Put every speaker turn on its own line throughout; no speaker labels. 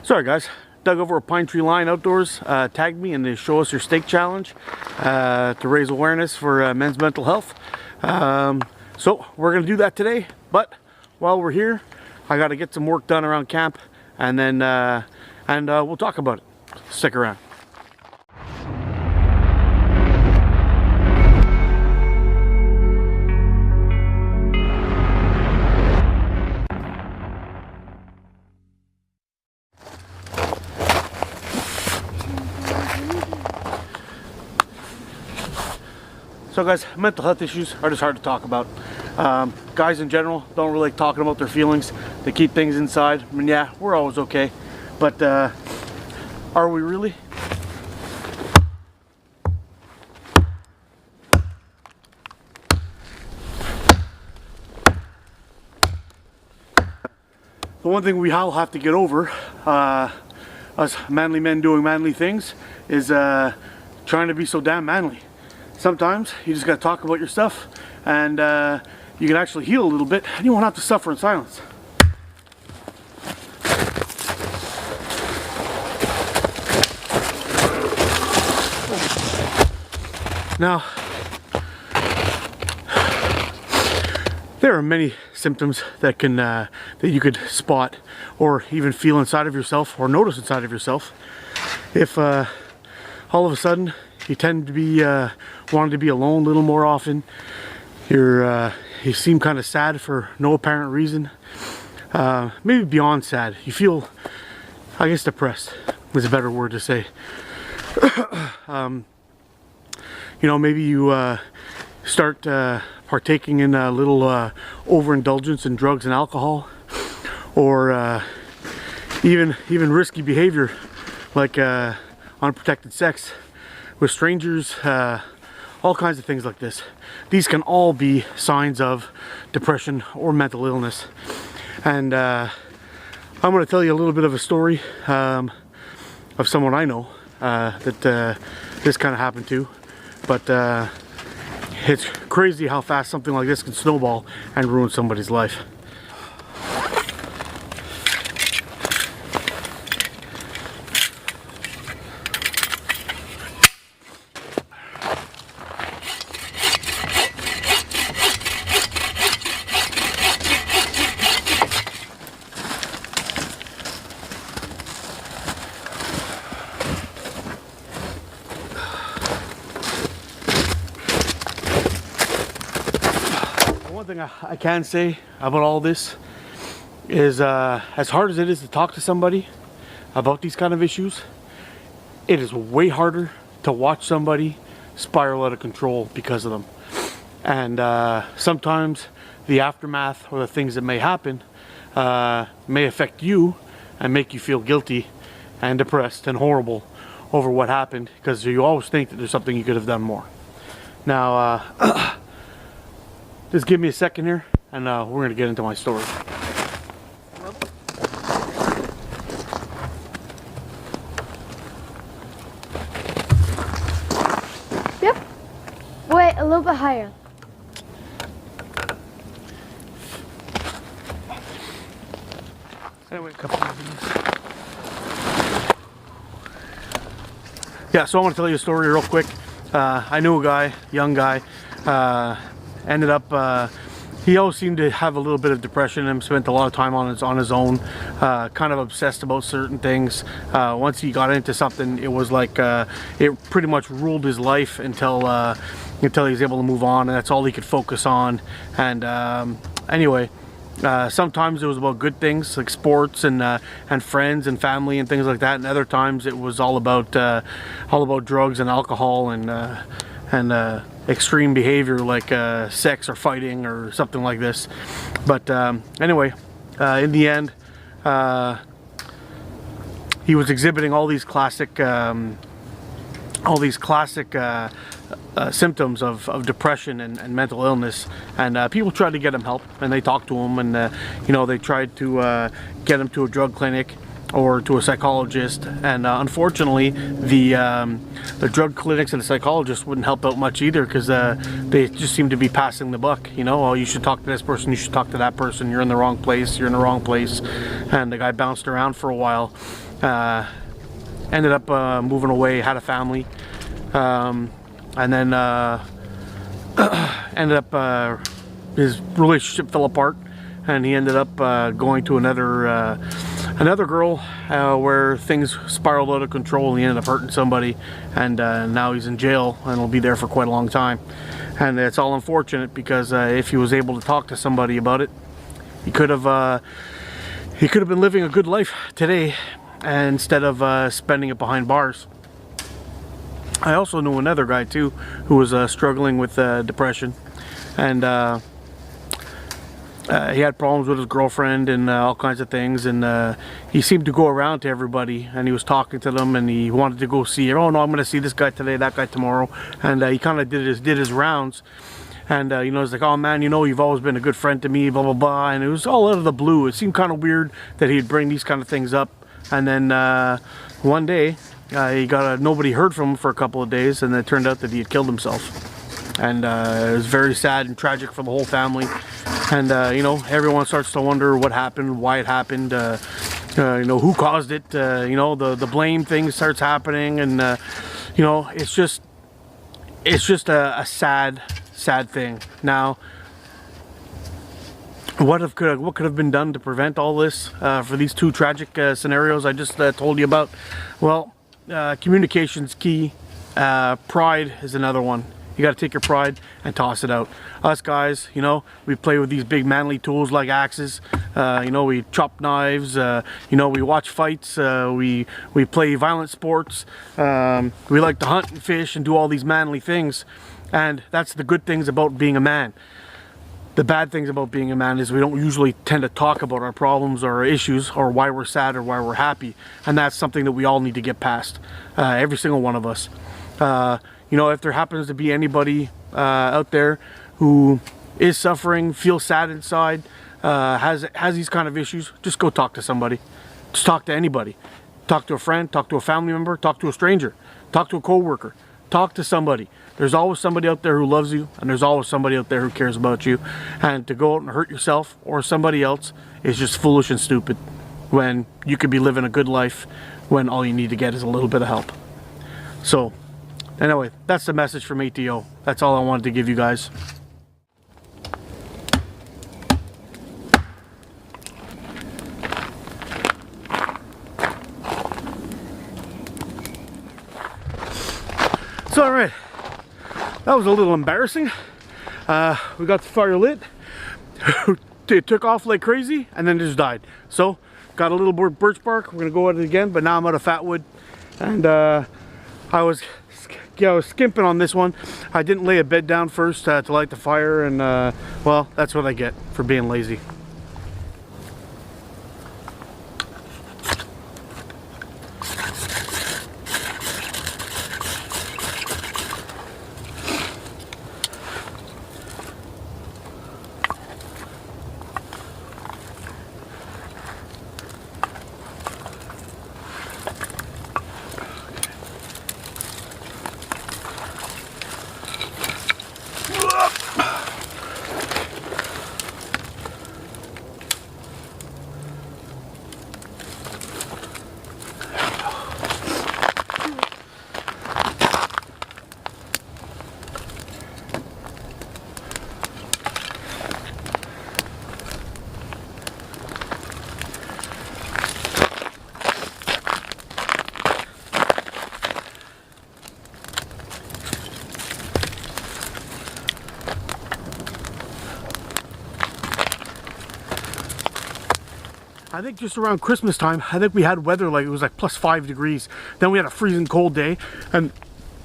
Sorry guys, Doug over at Pinetree Line Outdoors tagged me and they show us your stake challenge to raise awareness for men's mental health. So we're going to do that today, but while we're here I got to get some work done around camp and then we'll talk about it. Stick around. So guys, mental health issues are just hard to talk about. Guys in general don't really like talking about their feelings. They keep things inside. I mean, yeah, we're always okay. But are we really? The one thing we all have to get over, us manly men doing manly things, is trying to be so damn manly. Sometimes you just gotta talk about your stuff and you can actually heal a little bit and you won't have to suffer in silence. Now, there are many symptoms that can that you could spot or even feel inside of yourself or notice inside of yourself. If all of a sudden you tend to be wanting to be alone a little more often, you seem kind of sad for no apparent reason, maybe beyond sad, you feel, I guess, depressed is a better word to say. You know, maybe you start partaking in a little overindulgence in drugs and alcohol, or even risky behavior like unprotected sex with strangers, all kinds of things like this. These can all be signs of depression or mental illness. And I'm going to tell you a little bit of a story of someone I know that this kind of happened to. But it's crazy how fast something like this can snowball and ruin somebody's life. One thing I can say about all this is as hard as it is to talk to somebody about these kind of issues, it is way harder to watch somebody spiral out of control because of them. And sometimes the aftermath or the things that may happen may affect you and make you feel guilty and depressed and horrible over what happened, because you always think that there's something you could have done more. Now just give me a second here and we're going to get into my story.
Yep. Wait, a little bit higher.
Anyway, a couple of these. Yeah, so I want to tell you a story real quick. I knew a guy, young guy, ended up, he always seemed to have a little bit of depression in him, spent a lot of time on his own, kind of obsessed about certain things. Once he got into something, it was like, it pretty much ruled his life until he was able to move on, and that's all he could focus on. And anyway, sometimes it was about good things like sports and friends and family and things like that, and other times it was all about drugs and alcohol and extreme behavior like sex or fighting or something like this. But anyway, in the end, he was exhibiting all these classic symptoms of depression and mental illness, and people tried to get him help, and they talked to him, and you know, they tried to get him to a drug clinic, or to a psychologist, and unfortunately the drug clinics and the psychologists wouldn't help out much either, because they just seem to be passing the buck. You know, oh, you should talk to this person, you should talk to that person, you're in the wrong place, you're in the wrong place. And the guy bounced around for a while, ended up moving away, had a family, and then ended up his relationship fell apart, and he ended up going to another girl, where things spiraled out of control, and he ended up hurting somebody, and now he's in jail and will be there for quite a long time. And it's all unfortunate, because if he was able to talk to somebody about it, he could have been living a good life today, instead of spending it behind bars. I also knew another guy too who was struggling with depression, and he had problems with his girlfriend and all kinds of things, and he seemed to go around to everybody, and he was talking to them, and he wanted to go see, oh no, I'm going to see this guy today, that guy tomorrow, and he kind of did his rounds, and you know, he's like, oh man, you know, you've always been a good friend to me, blah blah blah, and it was all out of the blue. It seemed kind of weird that he'd bring these kind of things up, and then one day nobody heard from him for a couple of days, and it turned out that he had killed himself. And it was very sad and tragic for the whole family. And you know, everyone starts to wonder what happened, why it happened, you know, who caused it. You know, the blame thing starts happening, and you know, it's just a sad thing. Now, what could have been done to prevent all this for these two tragic scenarios I just told you about? Well, communication's key. Pride is another one. You got to take your pride and toss it out. Us guys, you know, we play with these big manly tools like axes. You know, we chop knives. You know, we watch fights. We play violent sports. We like to hunt and fish and do all these manly things. And that's the good things about being a man. The bad things about being a man is we don't usually tend to talk about our problems or our issues, or why we're sad or why we're happy. And that's something that we all need to get past. Every single one of us. You know, if there happens to be anybody out there who is suffering, feels sad inside, has these kind of issues, just go talk to somebody. Just talk to anybody. Talk to a friend, talk to a family member, talk to a stranger, talk to a coworker, talk to somebody. There's always somebody out there who loves you, and there's always somebody out there who cares about you. And to go out and hurt yourself or somebody else is just foolish and stupid, when you could be living a good life when all you need to get is a little bit of help. So, anyway, that's the message from ATO. That's all I wanted to give you guys. So, alright, that was a little embarrassing. We got the fire lit. It took off like crazy and then just died. So, got a little more birch bark. We're going to go at it again, but now I'm out of fat wood. And I was skimping on this one. I didn't lay a bed down first to light the fire, and well, that's what I get for being lazy. I think just around Christmas time, I think we had weather like it was like +5 degrees. Then we had a freezing cold day, and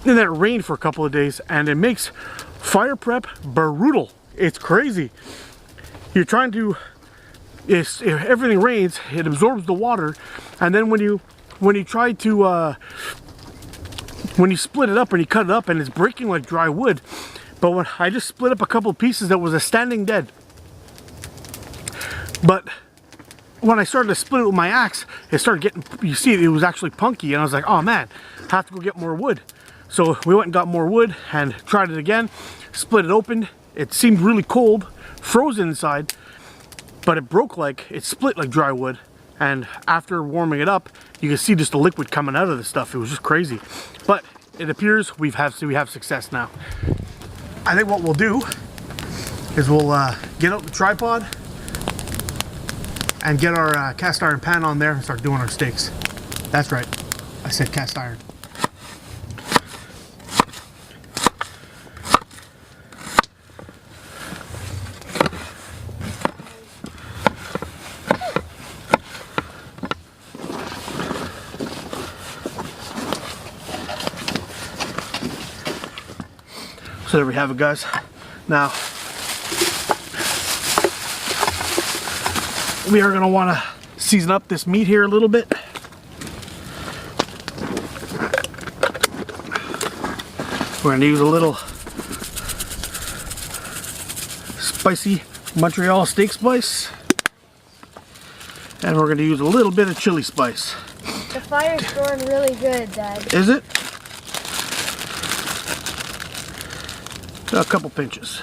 then it rained for a couple of days, and it makes fire prep brutal. It's crazy. You're trying to, if everything rains, it absorbs the water, and then when you try to, when you split it up and you cut it up, and it's breaking like dry wood. But when I just split up a couple of pieces, that was a standing dead. But when I started to split it with my axe, it started getting, you see, it was actually punky, and I was like, oh man, I have to go get more wood. So we went and got more wood and tried it again, split it open. It seemed really cold, frozen inside, but it broke like, it split like dry wood. And after warming it up, you can see just the liquid coming out of the stuff. It was just crazy. But it appears we have success now. I think what we'll do is we'll get out the tripod and get our cast iron pan on there and start doing our steaks. That's right, I said cast iron. So there we have it, guys. Now, we are going to want to season up this meat here a little bit. We're going to use a little spicy Montreal steak spice. And we're going to use a little bit of chili spice.
The fire's going really good, Dad.
Is it? A couple pinches.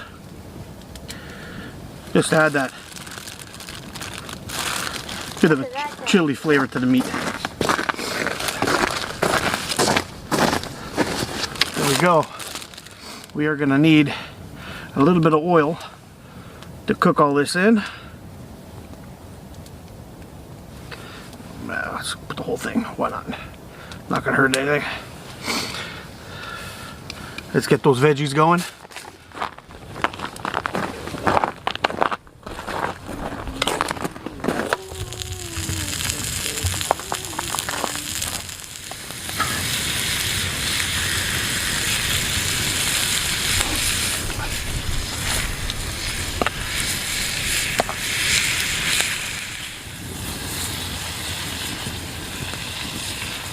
Just to add that bit of a chili flavor to the meat. There we go. We are going to need a little bit of oil to cook all this in. Let's put the whole thing. Why not? Not going to hurt anything. Let's get those veggies going.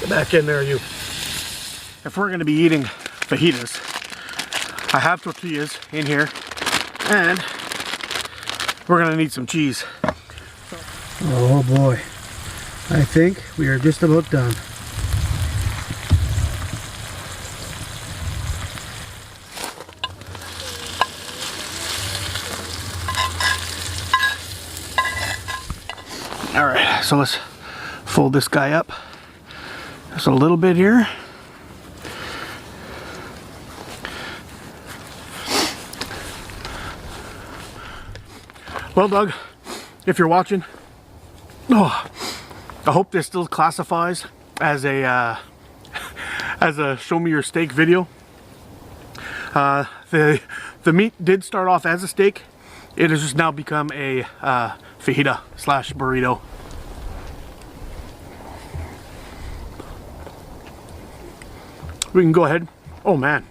Back in there, you. If we're going to be eating fajitas, I have tortillas in here, and we're going to need some cheese.
Oh boy, I think we are just about done.
All right, so let's fold this guy up. Just a little bit here. Well, Doug, if you're watching, I hope this still classifies as a show me your steak video. The meat did start off as a steak. It has just now become a fajita / burrito. We can go ahead. Oh man.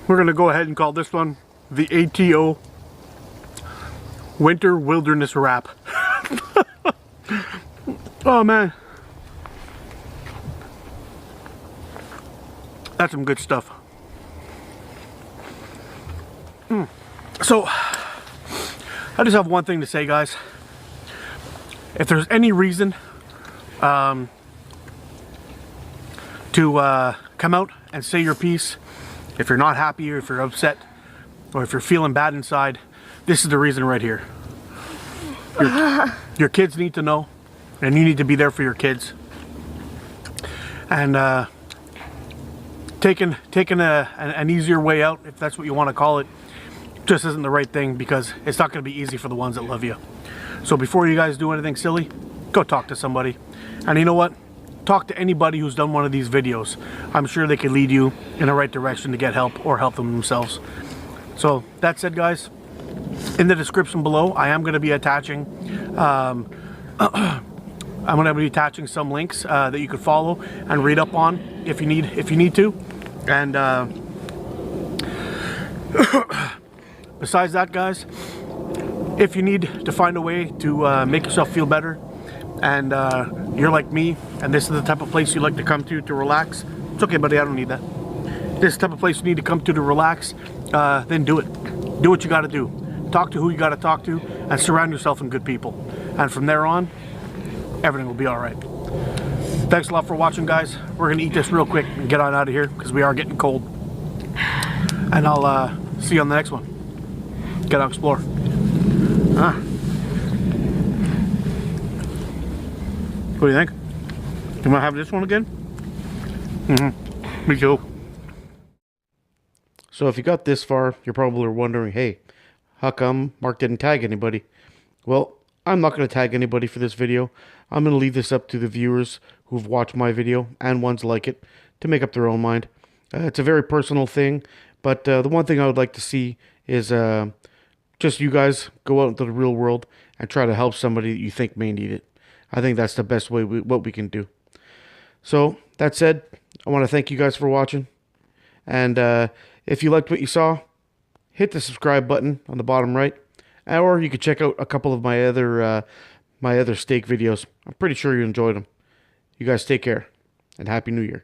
We're going to go ahead and call this one the ATO Winter Wilderness Wrap. Oh man. That's some good stuff. So, I just have one thing to say, guys. If there's any reason to come out and say your piece, if you're not happy or if you're upset or if you're feeling bad inside, this is the reason right here. Your kids need to know, and you need to be there for your kids. And taking an easier way out, if that's what you want to call it, just isn't the right thing, because it's not going to be easy for the ones that love you. So before you guys do anything silly, go talk to somebody. And you know what? Talk to anybody who's done one of these videos. I'm sure they can lead you in the right direction to get help or help them themselves. So that said, guys, in the description below, I am going to be attaching I'm going to be attaching some links that you could follow and read up on if you need to. And besides that, guys, if you need to find a way to make yourself feel better, and you're like me, and this is the type of place you like to come to relax, it's okay, buddy, I don't need that. This is the type of place you need to come to relax, then do it. Do what you got to do. talk to who you got to talk to, and surround yourself in good people. And from there on, everything will be all right. Thanks a lot for watching, guys. We're gonna eat this real quick and get on out of here because we are getting cold. And I'll see you on the next one. Get out, explore. Ah. What do you think? You want to have this one again? Mm-hmm. Me too. So if you got this far, you're probably wondering, hey, how come Mark didn't tag anybody? Well, I'm not going to tag anybody for this video. I'm going to leave this up to the viewers who've watched my video and ones like it to make up their own mind. It's a very personal thing, but the one thing I would like to see is just you guys go out into the real world and try to help somebody that you think may need it. I think that's the best way what we can do. So, that said, I want to thank you guys for watching. And if you liked what you saw, hit the subscribe button on the bottom right. Or you could check out a couple of my other steak videos. I'm pretty sure you enjoyed them. You guys take care, and Happy New Year.